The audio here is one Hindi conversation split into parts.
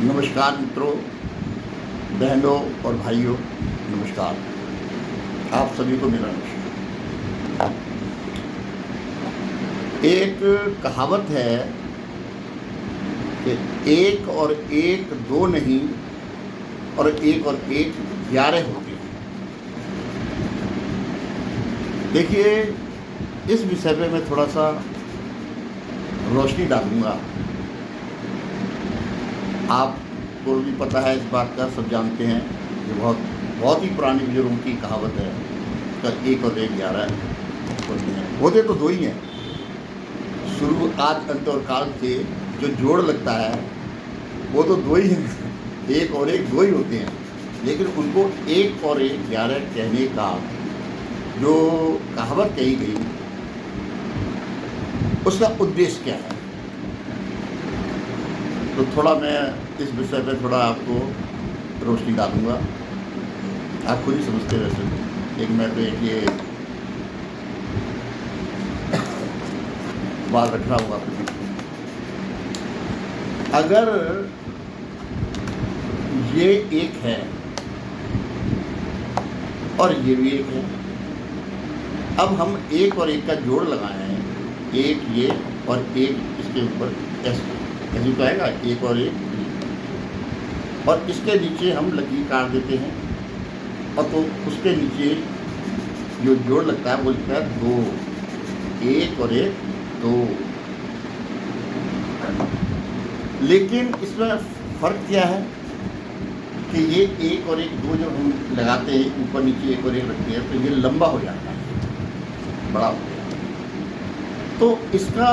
नमस्कार मित्रों, बहनों और भाइयों, नमस्कार। आप सभी को मेरा नमस्कार। एक कहावत है कि एक और एक दो नहीं और एक 11 होते हैं। देखिए, इस विषय पे मैं थोड़ा सा रोशनी डालूंगा। आपको भी पता है इस बात का, सब जानते हैं। ये बहुत ही पुरानी बुजुर्गों की कहावत है कि एक और एक 11 होते हैं। होते तो दो ही हैं। शुरू, आदि, अंत और काल से जो जोड़ लगता है वो तो दो ही हैं। एक और एक दो ही होते हैं, लेकिन उनको एक और एक 11 कहने का जो कहावत कही गई, उसका उद्देश्य क्या है। तो थोड़ा मैं इस विषय पे थोड़ा आपको रोशनी डालूंगा। आप खुद ही समझते वैसे, लेकिन मैं तो एक ये बात रख रहा हूँ आपके बीच में। अगर ये एक है और ये भी एक है, अब हम एक और एक का जोड़ लगाए हैं, एक ये और एक इसके ऊपर ऐसे तो आएगा, एक और इसके नीचे हम लकीर काट देते हैं, और तो उसके नीचे जो जोड़ लगता है वो लिखता है दो। एक और एक दो। लेकिन इसमें फ़र्क क्या है कि ये एक और एक दो जब हम लगाते हैं, ऊपर नीचे एक और एक रखते हैं, तो ये लंबा हो जाता है, बड़ा हो जाता है। तो इसका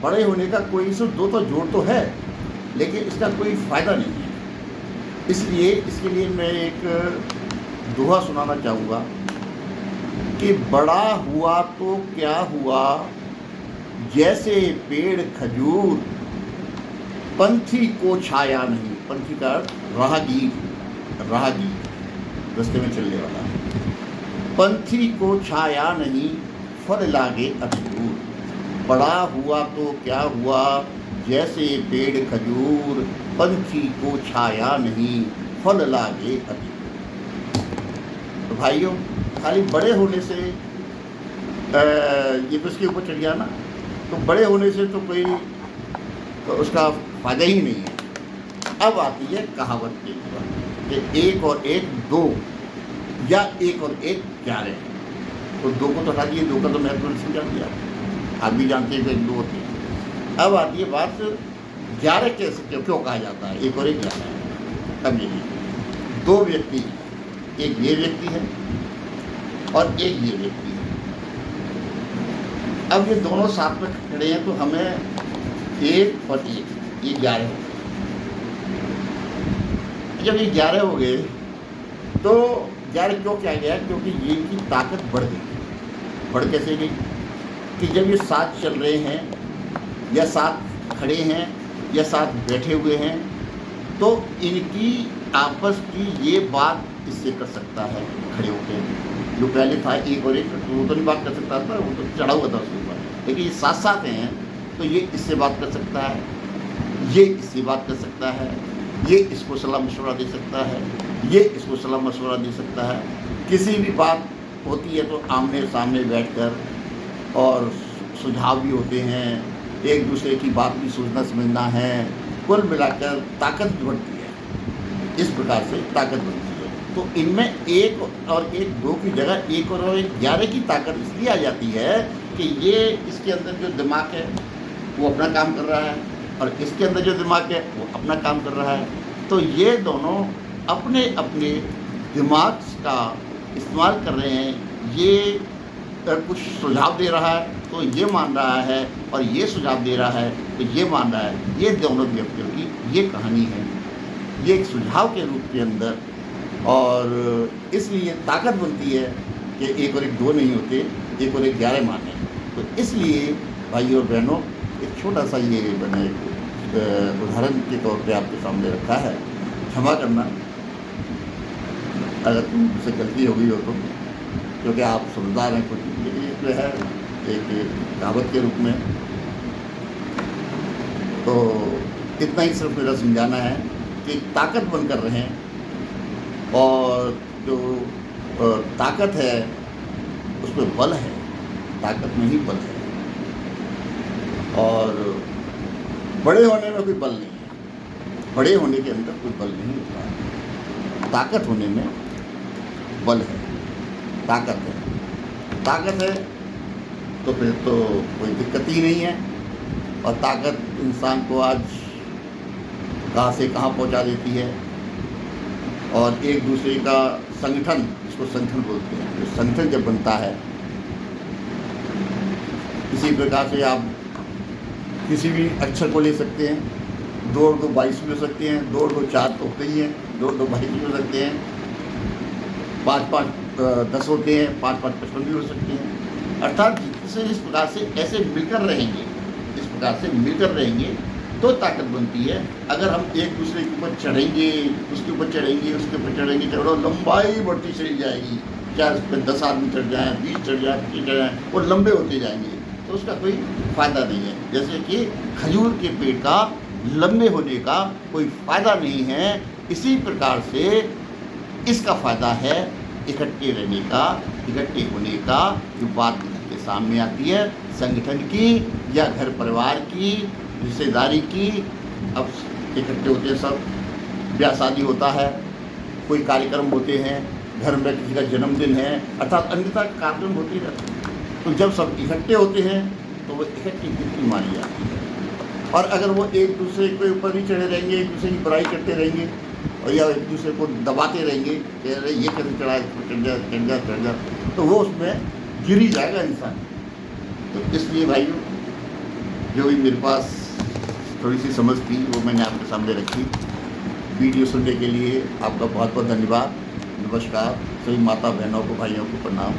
बड़े होने का कोई, सिर्फ दो तो जोड़ तो है, लेकिन इसका कोई फ़ायदा नहीं है। इसलिए इसके लिए मैं एक दोहा सुनाना चाहूँगा कि बड़ा हुआ तो क्या हुआ, जैसे पेड़ खजूर, पंथी को छाया नहीं। पंथी का राहगीर रास्ते में चलने वाला। पंथी को छाया नहीं, फल लागे अति दूर। बड़ा हुआ तो क्या हुआ, जैसे पेड़ खजूर, पंछी को छाया नहीं, फल लागे अति दूर। तो भाइयों, खाली बड़े होने से ये तो इसके ऊपर चढ़ गया ना, तो बड़े होने से तो कोई तो उसका फायदा ही नहीं है। अब आती है कहावत के ऊपर कि एक और एक दो या एक और एक 11। तो दो को तो हटा दिए, दो का तो महत्व समझा दिया, आप भी जानते हैं कि एक दो होती है। अब आती है बात 11 कैसे क्यों कहा जाता है, एक और एक 11। अब ये दो व्यक्ति, एक ये व्यक्ति है और एक ये व्यक्ति है। अब ये दोनों साथ में खड़े हैं, तो हमें एक और एक, ये 11 हो गए। जब ये 11 हो गए तो 11 क्यों किया गया, क्योंकि ये इनकी ताकत बढ़ गई। बढ़ कैसे गई कि जब ये साथ चल रहे हैं या साथ खड़े हैं या साथ बैठे हुए हैं, तो इनकी आपस की ये बात इससे कर सकता है खड़े होकर। जो पहले था एक और एक, तो वो तो नहीं बात कर सकता था, वो तो चढ़ा हुआ था उसके ऊपर। लेकिन ये साथ साथ हैं, तो ये इससे बात कर सकता है, ये इससे बात कर सकता है, ये इसको सलाह मशवरा दे सकता है, ये इसको सलाह मशवरा दे सकता है। किसी भी बात होती है तो आमने सामने बैठकर, और सुझाव भी होते हैं, एक दूसरे की बात भी सोचना समझना है। कुल मिलाकर ताकत भी बढ़ती है। इस प्रकार से ताकत बढ़ती है। तो इनमें एक और एक दो की जगह एक और एक 11 की ताकत इसलिए आ जाती है कि ये इसके अंदर जो दिमाग है वो अपना काम कर रहा है, और इसके अंदर जो दिमाग है वो अपना काम कर रहा है। तो ये दोनों अपने अपने दिमाग का इस्तेमाल कर रहे हैं। ये कुछ सुझाव दे रहा है तो ये मान रहा है, और ये सुझाव दे रहा है तो ये मान रहा है। ये दोनों व्यक्तियों की ये कहानी है, ये एक सुझाव के रूप के अंदर। और इसलिए ताकत बनती है कि एक और एक दो नहीं होते, एक और एक 11 माने। तो इसलिए भाइयों और बहनों, एक छोटा सा ये मैंने उदाहरण के तौर पे आपके सामने रखा है। क्षमा करना अगर मुझसे गलती हो गई हो तो, क्योंकि आप समझदार हैं कुछ, लेकिन ये जो है एक कहावत के रूप में। तो इतना ही सिर्फ मेरा समझाना है कि ताकत बनकर रहें, और जो ताकत है उसमें बल है, ताकत में ही बल है, और बड़े होने में कोई बल नहीं है, बड़े होने के अंदर कोई बल नहीं होता है, ताकत होने में बल है, ताकत है तो फिर तो कोई दिक्कत ही नहीं है। और ताकत इंसान को आज कहाँ से कहाँ पहुँचा देती है, और एक दूसरे का संगठन, इसको संगठन बोलते हैं, जो संगठन जब बनता है, इसी प्रकार से आप किसी भी अक्षर को ले सकते हैं, 2 और 2 22 भी हो सकते हैं, 2 और 2 4 तो होते ही हैं, 2 और 2 22 भी हो सकते हैं, 5 5 10 होते हैं, 5 5 55 भी हो सकते हैं। अर्थात जिससे इस प्रकार से ऐसे मिलकर रहेंगे, इस प्रकार से मिलकर रहेंगे तो ताकत बनती है। अगर हम एक दूसरे के ऊपर चढ़ेंगे, उसके ऊपर चढ़ेंगे, उसके ऊपर चढ़ेंगे, चढ़ो लंबाई बढ़ती चली जाएगी, चाहे उस पर 10 आदमी चढ़ जाएँ, 20 चढ़ जाए, 25 चढ़ जाए, वो लंबे होते जाएंगे, तो उसका कोई फ़ायदा नहीं है। जैसे कि खजूर के पेड़ का लंबे होने का कोई फ़ायदा नहीं है, इसी प्रकार से इसका फ़ायदा है इकट्ठे रहने का, इकट्ठे होने का। जो बात के सामने आती है संगठन की या घर परिवार की, रिश्तेदारी की, अब इकट्ठे होते हैं सब, ब्याह शादी होता है, कोई कार्यक्रम होते हैं, घर में किसी का जन्मदिन है, अर्थात अन्यथा कार्यक्रम होते ही रहते हैं। तो जब सब इकट्ठे होते हैं तो वो इकट्ठी गिनती मानी जाती है। और अगर वो एक दूसरे के ऊपर ही चढ़े रहेंगे, एक दूसरे की बुराई करते रहेंगे, और या एक दूसरे को दबाते रहेंगे कि अरे ये कैसे चढ़ा, चढ़ जा, तो वो उसमें गिर ही जाएगा इंसान। तो इसलिए भाइयों, जो भी मेरे पास थोड़ी सी समझ थी वो मैंने आपके सामने रखी। वीडियो सुनने के लिए आपका बहुत बहुत धन्यवाद। नमस्कार। सभी माता बहनों को, भाइयों को प्रणाम।